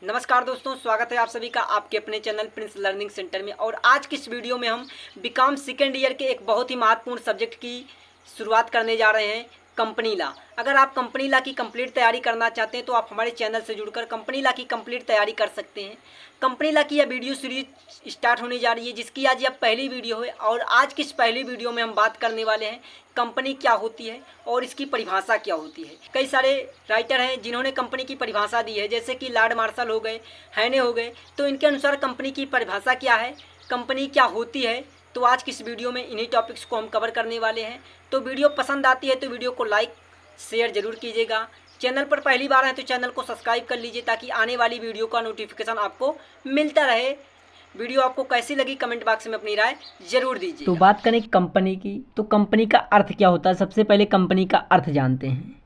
नमस्कार दोस्तों, स्वागत है आप सभी का आपके अपने चैनल प्रिंस लर्निंग सेंटर में। और आज की इस वीडियो में हम बीकॉम सेकेंड ईयर के एक बहुत ही महत्वपूर्ण सब्जेक्ट की शुरुआत करने जा रहे हैं, कंपनी लॉ। अगर आप कंपनी लॉ की कंप्लीट तैयारी करना चाहते हैं तो आप हमारे चैनल से जुड़कर कंपनी लॉ की कंप्लीट तैयारी कर सकते हैं। कंपनी लॉ की यह वीडियो सीरीज स्टार्ट होने जा रही है, जिसकी आज यह पहली वीडियो है। और आज की इस पहली वीडियो में हम बात करने वाले हैं कंपनी क्या होती है और इसकी परिभाषा क्या होती है। कई सारे राइटर हैं जिन्होंने कंपनी की परिभाषा दी है, जैसे कि लॉर्ड मार्शल हो गए, हैने हो गए। तो इनके अनुसार कंपनी की परिभाषा क्या है, कंपनी क्या होती है, तो आज की इस वीडियो में इन्हीं टॉपिक्स को हम कवर करने वाले हैं। तो वीडियो पसंद आती है तो वीडियो को लाइक शेयर ज़रूर कीजिएगा। चैनल पर पहली बार है तो चैनल को सब्सक्राइब कर लीजिए ताकि आने वाली वीडियो का नोटिफिकेशन आपको मिलता रहे। वीडियो आपको कैसी लगी कमेंट बॉक्स में अपनी राय जरूर दीजिए। तो बात करें कंपनी की, तो कंपनी का अर्थ क्या होता है। सबसे पहले कंपनी का अर्थ जानते हैं।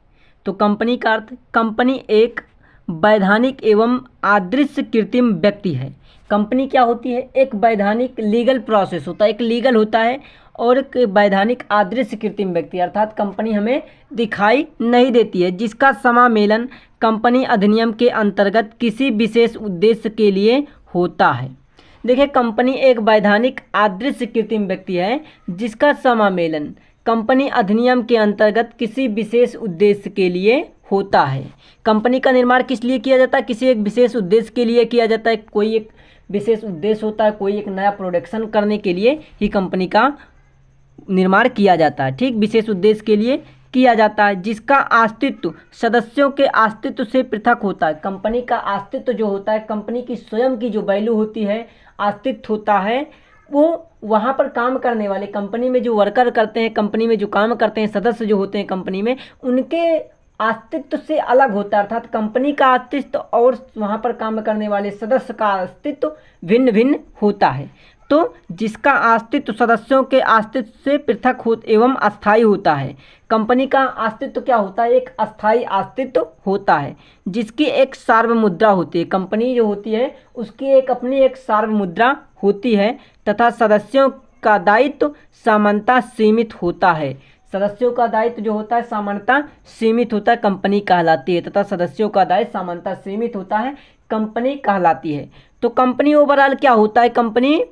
तो कंपनी का अर्थ, कंपनी एक वैधानिक एवं अदृश्य कृत्रिम व्यक्ति है। कंपनी क्या होती है, एक वैधानिक लीगल प्रोसेस होता है, एक लीगल होता है और एक वैधानिक अदृश्य कृत्रिम व्यक्ति, अर्थात कंपनी हमें दिखाई नहीं देती है, जिसका समामेलन कंपनी अधिनियम के अंतर्गत किसी विशेष उद्देश्य के लिए होता है। देखिए, कंपनी एक वैधानिक अदृश्य कृत्रिम व्यक्ति है जिसका समामेलन कंपनी अधिनियम के अंतर्गत किसी विशेष उद्देश्य के लिए होता है। कंपनी का निर्माण किस लिए किया जाता है, किसी एक विशेष उद्देश्य के लिए किया जाता है। कोई एक विशेष उद्देश्य होता है, कोई एक नया प्रोडक्शन करने के लिए ही कंपनी का निर्माण किया जाता है। ठीक, विशेष उद्देश्य के लिए किया जाता है, जिसका अस्तित्व सदस्यों के अस्तित्व से पृथक होता है। कंपनी का अस्तित्व जो होता है, कंपनी की स्वयं की जो वैल्यू होती है, अस्तित्व होता है, वो वहाँ पर काम करने वाले, कंपनी में जो वर्कर करते हैं, कंपनी में जो काम करते हैं, सदस्य जो होते हैं कंपनी में, उनके अस्तित्व से अलग होता है। अर्थात कंपनी का अस्तित्व और वहाँ पर काम करने वाले सदस्य का अस्तित्व भिन्न भिन्न होता है। तो जिसका अस्तित्व सदस्यों के अस्तित्व से पृथक हो एवं अस्थायी होता है। कंपनी का अस्तित्व क्या होता है, एक अस्थायी अस्तित्व होता है, जिसकी एक सार्वमुद्रा होती है। कंपनी जो होती है उसकी एक अपनी एक सार्वमुद्रा होती है तथा सदस्यों का दायित्व सामान्यतः सीमित होता है। सदस्यों का दायित्व जो होता है सामान्यतः सीमित होता है, कंपनी कहलाती है, तथा सदस्यों का दायित्व सामान्यतः सीमित होता है, कंपनी कहलाती है। तो कंपनी ओवरऑल क्या होता है, कंपनी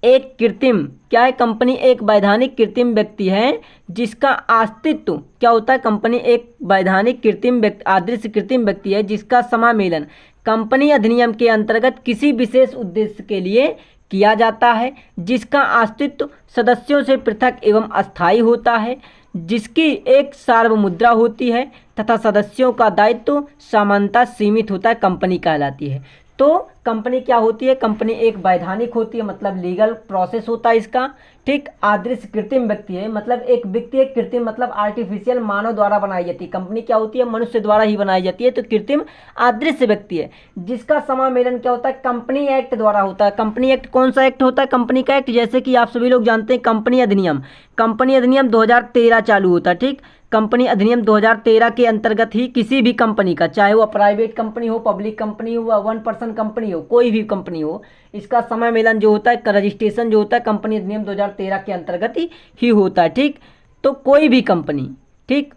एक कृत्रिम क्या है, कंपनी एक वैधानिक कृत्रिम व्यक्ति है जिसका अस्तित्व क्या होता है, कंपनी एक वैधानिक कृत्रिम व्यक्ति अदृश्य कृत्रिम व्यक्ति है जिसका समामेलन कंपनी अधिनियम के अंतर्गत किसी विशेष उद्देश्य के लिए किया जाता है, जिसका अस्तित्व सदस्यों से पृथक एवं अस्थायी होता है, जिसकी एक सार्वमुद्रा होती है तथा सदस्यों का दायित्व सामान्यतः सीमित होता है, कंपनी कहलाती है। तो कंपनी क्या होती है, कंपनी एक वैधानिक होती है, मतलब लीगल प्रोसेस होता है इसका। ठीक, अदृश्य कृत्रिम व्यक्ति है, मतलब एक व्यक्ति, एक कृत्रिम मतलब आर्टिफिशियल, मानव द्वारा बनाई जाती है। कंपनी क्या होती है, मनुष्य द्वारा ही बनाई जाती है। तो कृत्रिम अदृश्य व्यक्ति है जिसका समामेलन क्या होता है, कंपनी एक्ट द्वारा होता है। कंपनी एक्ट कौन सा एक्ट होता है, कंपनी का एक्ट, जैसे कि आप सभी लोग जानते हैं कंपनी अधिनियम। कंपनी अधिनियम 2013 चालू होता है। ठीक, कंपनी अधिनियम 2013 के अंतर्गत ही किसी भी कंपनी का, चाहे वो प्राइवेट कंपनी हो, पब्लिक कंपनी हो, वन पर्सन कंपनी हो, कोई भी कंपनी हो, इसका समय मेलन जो होता है, रजिस्ट्रेशन जो होता है कंपनी अधिनियम 2013 के अंतर्गत ही होता है। ठीक, तो कोई भी कंपनी, ठीक,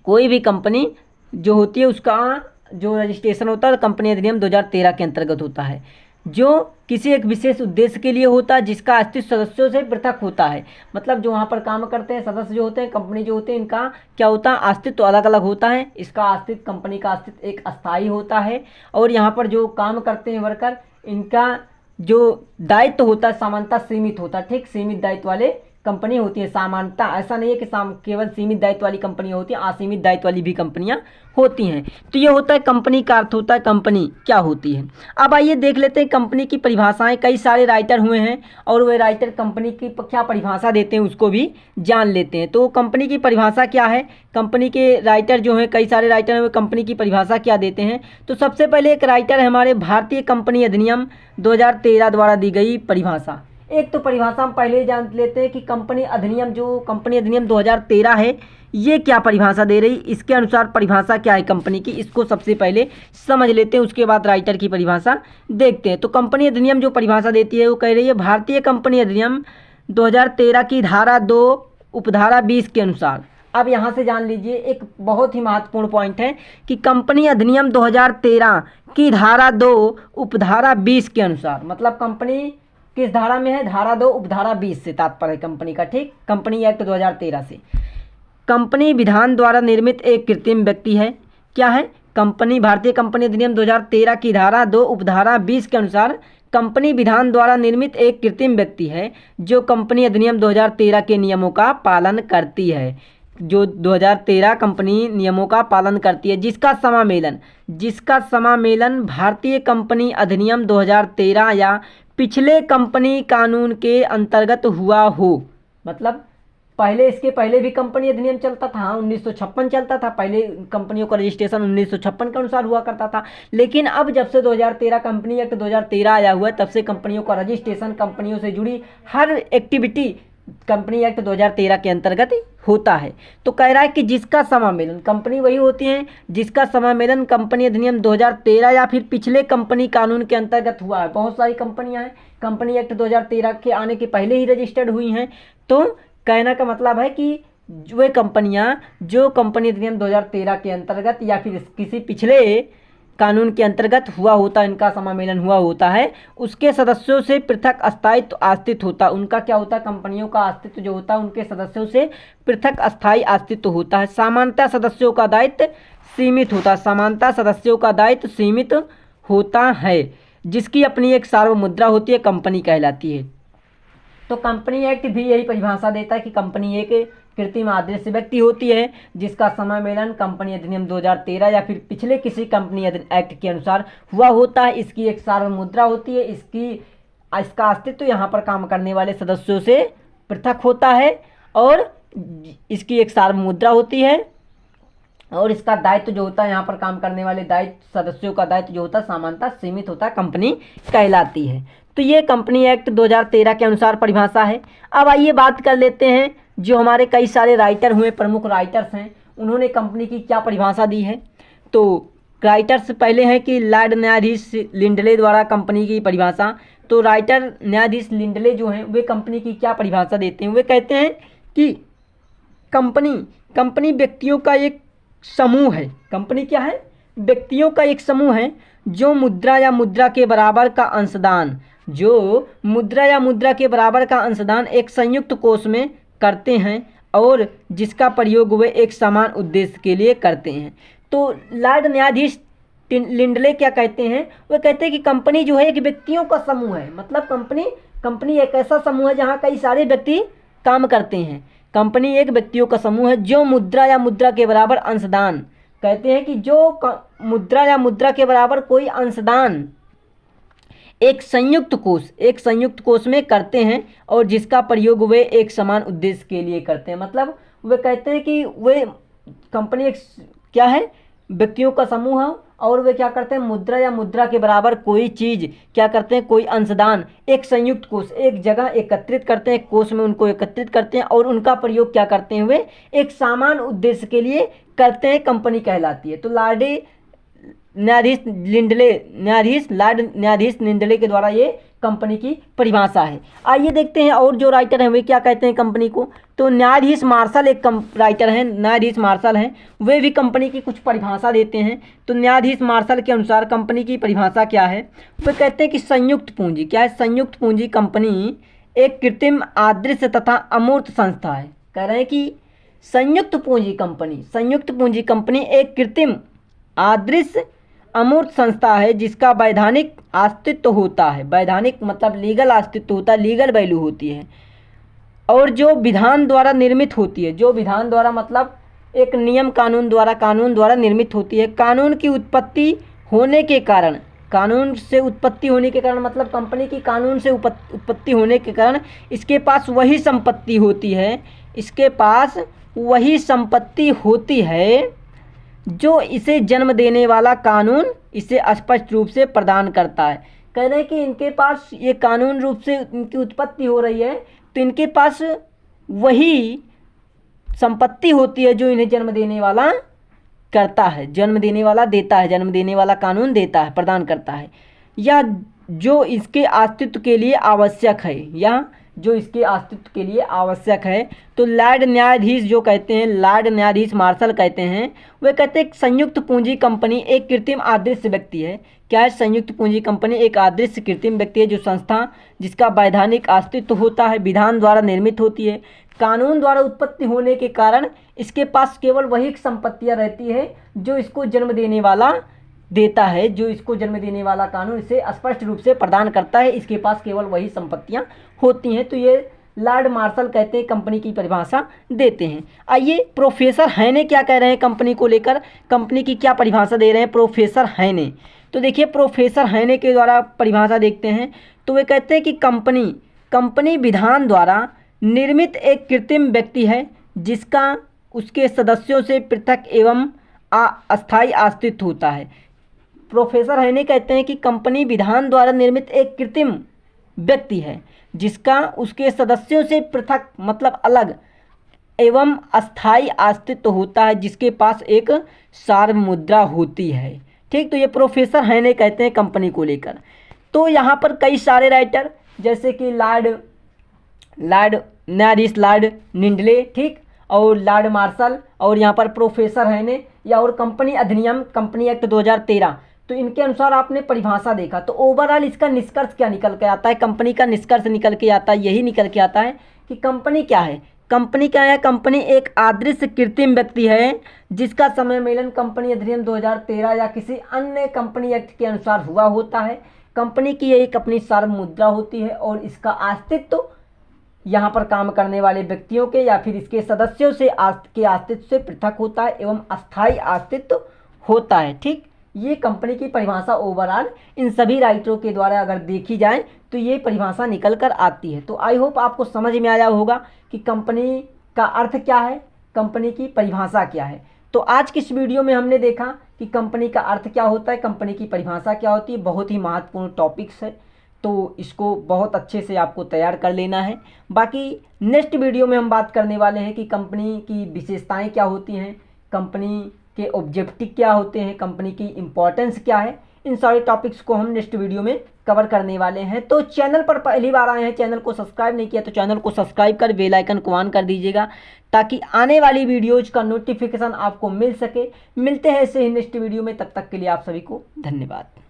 कोई भी कंपनी जो होती है उसका जो रजिस्ट्रेशन होता है कंपनी अधिनियम 2013 के अंतर्गत होता है, जो किसी एक विशेष उद्देश्य के लिए होता है, जिसका अस्तित्व सदस्यों से पृथक होता है। मतलब जो वहाँ पर काम करते हैं सदस्य जो होते हैं, कंपनी जो होते हैं, इनका क्या होता है, अस्तित्व अलग अलग होता है। इसका अस्तित्व, कंपनी का अस्तित्व एक अस्थायी होता है। और यहाँ पर जो काम करते हैं वर्कर, इनका जो दायित्व होता है सामान्यतः सीमित होता है। ठीक, सीमित दायित्व वाले कंपनी होती है सामान्यतः, ऐसा नहीं है कि केवल सीमित दायित्व वाली कंपनियां होती हैं, असीमित दायित्व वाली भी कंपनियां होती हैं। तो ये होता है कंपनी का अर्थ होता है कंपनी क्या होती है। अब आइए देख लेते हैं कंपनी की परिभाषाएं। कई सारे राइटर हुए हैं और वे राइटर कंपनी की क्या परिभाषा देते हैं उसको भी जान लेते हैं। तो कंपनी की परिभाषा क्या है, कंपनी के राइटर जो हैं, कई सारे राइटर हैं, वे कंपनी की परिभाषा क्या देते हैं। तो सबसे पहले एक राइटर है हमारे, भारतीय कंपनी अधिनियम 2013 द्वारा दी गई परिभाषा। एक तो परिभाषा हम पहले जान लेते हैं कि कंपनी अधिनियम, जो कंपनी अधिनियम 2013 है, ये क्या परिभाषा दे रही, इसके अनुसार परिभाषा क्या है कंपनी की, इसको सबसे पहले समझ लेते हैं, उसके बाद राइटर की परिभाषा देखते हैं। तो कंपनी अधिनियम जो परिभाषा देती है वो कह रही है, भारतीय कंपनी अधिनियम 2013 की धारा 2 उपधारा 20 के अनुसार अब यहाँ से जान लीजिए एक बहुत ही महत्वपूर्ण पॉइंट है कि कंपनी अधिनियम 2013 की धारा 2 उपधारा 20 के अनुसार, मतलब कंपनी किस धारा में है, धारा 2 उपधारा 20 से तात्पर्य है कंपनी का, ठीक, कंपनी एक्ट 2013 से। कंपनी विधान द्वारा निर्मित एक कृत्रिम व्यक्ति है। क्या है? कंपनी, भारतीय कंपनी अधिनियम 2013 की धारा 2 उपधारा 20 के अनुसार कंपनी विधान द्वारा निर्मित एक कृत्रिम व्यक्ति है जो कंपनी अधिनियम 2013 के नियमों का पालन करती है, जो 2013 कंपनी नियमों का पालन करती है, जिसका समामेलन भारतीय कंपनी अधिनियम 2013 या पिछले कंपनी कानून के अंतर्गत हुआ हो। मतलब पहले, इसके पहले भी कंपनी अधिनियम चलता था, 1956 चलता था, पहले कंपनियों का रजिस्ट्रेशन 1956 के अनुसार हुआ करता था। लेकिन अब जब से 2013 कंपनी एक्ट 2013 आया हुआ है, तब से कंपनियों का रजिस्ट्रेशन, कंपनियों से जुड़ी हर एक्टिविटी कंपनी एक्ट 2013 के अंतर्गत होता है। तो कह रहा है कि जिसका समामेलन, कंपनी वही होती हैं जिसका समामेलन कंपनी अधिनियम 2013 या फिर पिछले कंपनी कानून के अंतर्गत हुआ है। बहुत सारी कंपनियां हैं कंपनी एक्ट 2013 के आने के पहले ही रजिस्टर्ड हुई हैं। तो कहने का मतलब है कि वे कंपनियां जो कंपनी अधिनियम 2013 के अंतर्गत या फिर किसी पिछले कानून के अंतर्गत हुआ होता है, इनका समामेलन हुआ होता है, उसके सदस्यों से पृथक अस्तित्व अस्तित्व होता है। उनका क्या होता है? कंपनियों का अस्तित्व जो होता है उनके सदस्यों से पृथक अस्थायी अस्तित्व होता है। सामान्यतः सदस्यों का दायित्व सीमित होता है, सामान्यतः सदस्यों का दायित्व सीमित होता है, जिसकी अपनी एक सार्वमुद्रा होती है, कंपनी कहलाती है। तो कंपनी एक्ट भी यही परिभाषा देता है कि कंपनी एक कृत्रिम अदृश्य व्यक्ति होती है जिसका समामेलन कंपनी अधिनियम 2013 या फिर पिछले किसी कंपनी एक्ट के अनुसार हुआ होता है। इसकी एक सार्वमुद्रा होती है, इसका अस्तित्व यहाँ पर काम करने वाले सदस्यों से पृथक होता है और इसकी एक सार्वमुद्रा होती है और इसका दायित्व जो होता है, यहाँ पर काम करने वाले दायित्व सदस्यों का दायित्व जो होता है सामान्यतः सीमित होता है, कंपनी कहलाती है। तो ये कंपनी एक्ट 2013 के अनुसार परिभाषा है। अब आइए बात कर लेते हैं जो हमारे कई सारे राइटर हुए, प्रमुख राइटर्स हैं, उन्होंने कंपनी की क्या परिभाषा दी है। तो राइटर्स पहले हैं कि लॉर्ड न्यायाधीश लिंडले द्वारा कंपनी की परिभाषा। तो राइटर न्यायाधीश लिंडले जो हैं वे कंपनी की क्या परिभाषा देते हैं। वे कहते हैं कि कंपनी व्यक्तियों का एक समूह है। कंपनी क्या है? व्यक्तियों का एक समूह है जो मुद्रा या मुद्रा के बराबर का अंशदान एक संयुक्त कोष में करते हैं और जिसका प्रयोग वे एक समान उद्देश्य के लिए करते हैं। तो लॉर्ड न्यायाधीश लिंडले क्या कहते हैं? वे कहते हैं कि कंपनी जो है एक व्यक्तियों का समूह है। मतलब कंपनी एक ऐसा समूह है जहाँ कई सारे व्यक्ति काम करते हैं। कंपनी एक व्यक्तियों का समूह है जो मुद्रा या मुद्रा के बराबर अंशदान, कहते हैं कि जो मुद्रा या मुद्रा के बराबर कोई अंशदान एक संयुक्त कोष में करते हैं और जिसका प्रयोग वे एक समान उद्देश्य के लिए करते हैं। मतलब वे कहते हैं कि वे कंपनी एक क्या है? व्यक्तियों का समूह है और वे क्या करते हैं? मुद्रा या मुद्रा के बराबर कोई चीज़ क्या करते हैं? कोई अंशदान एक संयुक्त कोष, एक जगह एकत्रित करते हैं, एक कोष में उनको एकत्रित करते हैं और उनका प्रयोग क्या करते हैं? वे एक समान उद्देश्य के लिए करते हैं, कंपनी कहलाती है। तो लॉर्ड न्यायाधीश लिंडले के द्वारा ये कंपनी की परिभाषा है। आइए देखते हैं और जो राइटर हैं वे क्या कहते हैं कंपनी को। तो न्यायाधीश मार्शल एक राइटर हैं, न्यायाधीश मार्शल हैं, वे भी कंपनी की कुछ परिभाषा देते हैं। तो न्यायाधीश मार्शल के अनुसार कंपनी की परिभाषा क्या है? वे कहते हैं कि संयुक्त पूंजी क्या है? संयुक्त पूंजी कंपनी एक कृत्रिम अदृश्य तथा अमूर्त संस्था है। कह रहे हैं कि संयुक्त पूंजी कंपनी एक कृत्रिम अदृश्य अमूर्त संस्था है जिसका वैधानिक अस्तित्व होता है। वैधानिक मतलब लीगल अस्तित्व होता है, लीगल वैल्यू होती है और जो विधान द्वारा निर्मित होती है। जो विधान द्वारा मतलब एक नियम कानून द्वारा निर्मित होती है। कानून की उत्पत्ति होने के कारण मतलब कंपनी की कानून से उत्पत्ति होने के कारण इसके पास वही संपत्ति होती है जो इसे जन्म देने वाला कानून इसे स्पष्ट रूप से प्रदान करता है। कह रहे हैं कि इनके पास ये कानून रूप से इनकी उत्पत्ति हो रही है तो इनके पास वही संपत्ति होती है जो इन्हें जन्म देने वाला करता है, जन्म देने वाला कानून देता है, प्रदान करता है, या जो इसके अस्तित्व के लिए आवश्यक है, या जो इसके अस्तित्व के लिए आवश्यक है। तो लॉर्ड न्यायाधीश जो कहते हैं, लॉर्ड न्यायाधीश मार्शल कहते हैं, वे कहते हैं संयुक्त पूंजी कंपनी एक कृत्रिम अदृश्य व्यक्ति है। क्या है? संयुक्त पूंजी कंपनी एक अदृश्य कृत्रिम व्यक्ति है, जो संस्था जिसका वैधानिक अस्तित्व होता है, विधान द्वारा निर्मित होती है, कानून द्वारा उत्पत्ति होने के कारण इसके पास केवल वही संपत्तियां रहती है जो इसको जन्म देने वाला देता है, जो इसको जन्म देने वाला कानून इसे स्पष्ट रूप से प्रदान करता है। इसके पास केवल वही संपत्तियां होती हैं। तो ये लॉर्ड मार्शल कहते हैं, कंपनी की परिभाषा देते हैं। आइए प्रोफेसर हैने क्या कह रहे हैं कंपनी को लेकर, कंपनी की क्या परिभाषा दे रहे हैं प्रोफेसर हैने। तो देखिए प्रोफेसर हैने के द्वारा परिभाषा देखते हैं। तो वे कहते हैं कि कंपनी विधान द्वारा निर्मित एक कृत्रिम व्यक्ति है जिसका उसके सदस्यों से पृथक एवं अस्थायी अस्तित्व होता है। प्रोफेसर हैने कहते हैं कि कंपनी विधान द्वारा निर्मित एक कृत्रिम व्यक्ति है जिसका उसके सदस्यों से पृथक मतलब अलग एवं अस्थायी अस्तित्व होता है, जिसके पास एक सार्वमुद्रा होती है। ठीक, तो ये प्रोफेसर हैने कहते हैं कंपनी को लेकर। तो यहाँ पर कई सारे राइटर जैसे कि लॉर्ड न्यायाधीश लॉर्ड निंडले, ठीक, और लॉर्ड मार्शल, और यहाँ पर प्रोफेसर हैने, या और कंपनी अधिनियम कंपनी एक्ट 2013, तो इनके अनुसार आपने परिभाषा देखा। तो ओवरऑल इसका निष्कर्ष क्या निकल के आता है, कंपनी का निष्कर्ष निकल के आता है, यही निकल के आता है कि कंपनी क्या है। कंपनी क्या है? कंपनी एक अदृश्य कृत्रिम व्यक्ति है जिसका समय मेलन कंपनी अधिनियम 2013 या किसी अन्य कंपनी एक्ट के अनुसार हुआ होता है। कंपनी की एक अपनी सार्वमुद्रा होती है और इसका अस्तित्व यहाँ पर काम करने वाले व्यक्तियों के या फिर इसके सदस्यों से के अस्तित्व से पृथक होता है एवं अस्थायी अस्तित्व होता है। ठीक, ये कंपनी की परिभाषा ओवरऑल इन सभी राइटरों के द्वारा अगर देखी जाए तो ये परिभाषा निकल कर आती है। तो आई होप आपको समझ में आया होगा कि कंपनी का अर्थ क्या है, कंपनी की परिभाषा क्या है। तो आज की इस वीडियो में हमने देखा कि कंपनी का अर्थ क्या होता है, कंपनी की परिभाषा क्या होती है। बहुत ही महत्वपूर्ण टॉपिक्स है, तो इसको बहुत अच्छे से आपको तैयार कर लेना है। बाकी नेक्स्ट वीडियो में हम बात करने वाले हैं कि कंपनी की विशेषताएं क्या होती हैं, कंपनी के ऑब्जेक्टिव क्या होते हैं, कंपनी की इम्पोर्टेंस क्या है। इन सारे टॉपिक्स को हम नेक्स्ट वीडियो में कवर करने वाले हैं। तो चैनल पर पहली बार आए हैं, चैनल को सब्सक्राइब नहीं किया तो चैनल को सब्सक्राइब कर बेल आइकन को ऑन कर दीजिएगा ताकि आने वाली वीडियोज़ का नोटिफिकेशन आपको मिल सके। मिलते हैं ऐसे ही नेक्स्ट वीडियो में, तब तक के लिए आप सभी को धन्यवाद।